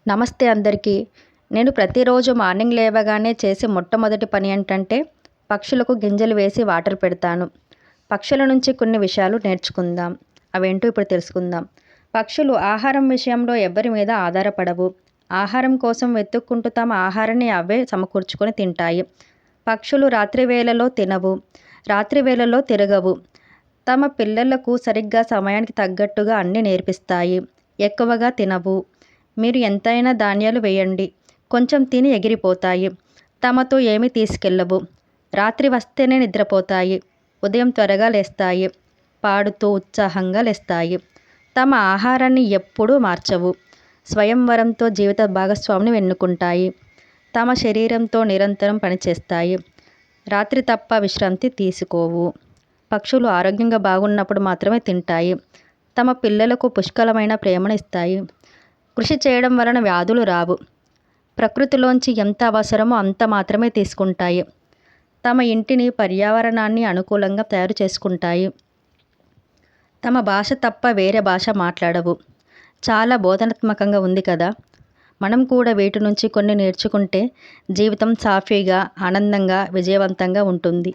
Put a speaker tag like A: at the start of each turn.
A: నమస్తే అందరికీ. నేను ప్రతిరోజు మార్నింగ్ లేవగానే చేసే మొట్టమొదటి పని ఏంటంటే పక్షులకు గింజలు వేసి వాటర్ పెడతాను. పక్షుల నుంచి కొన్ని విషయాలు నేర్చుకుందాం. అవేంటో ఇప్పుడు తెలుసుకుందాం. పక్షులు ఆహారం విషయంలో ఎవరి మీద ఆధారపడవు. ఆహారం కోసం వెతుక్కుంటూ తమ ఆహారాన్ని అవే సమకూర్చుకొని తింటాయి. పక్షులు రాత్రి వేళలో తినవు, రాత్రి వేళలో తిరగవు. తమ పిల్లలకు సరిగ్గా సమయానికి తగ్గట్టుగా అన్నీ నేర్పిస్తాయి. ఎక్కువగా తినవు. మీరు ఎంతైనా ధాన్యాలు వేయండి, కొంచెం తిని ఎగిరిపోతాయి. తమతో ఏమీ తీసుకెళ్ళవు. రాత్రి వస్తేనే నిద్రపోతాయి. ఉదయం త్వరగా లేస్తాయి. పాడుతూ ఉత్సాహంగా లేస్తాయి. తమ ఆహారాన్ని ఎప్పుడూ మార్చవు. స్వయంవరంతో జీవిత భాగస్వామిని ఎన్నుకుంటాయి. తమ శరీరంతో నిరంతరం పనిచేస్తాయి. రాత్రి తప్ప విశ్రాంతి తీసుకోవు. పక్షులు ఆరోగ్యంగా బాగున్నప్పుడు మాత్రమే తింటాయి. తమ పిల్లలకు పుష్కలమైన ప్రేమను ఇస్తాయి. కృషి చేయడం వలన వ్యాధులు రావు. ప్రకృతిలోంచి ఎంత అవసరమో అంత మాత్రమే తీసుకుంటాయి. తమ ఇంటిని, పర్యావరణాన్ని అనుకూలంగా తయారు చేసుకుంటాయి. తమ భాష తప్ప వేరే భాష మాట్లాడవు. చాలా బోధనాత్మకంగా ఉంది కదా. మనం కూడా వీటి నుంచి కొన్ని నేర్చుకుంటే జీవితం సాఫీగా, ఆనందంగా, విజయవంతంగా ఉంటుంది.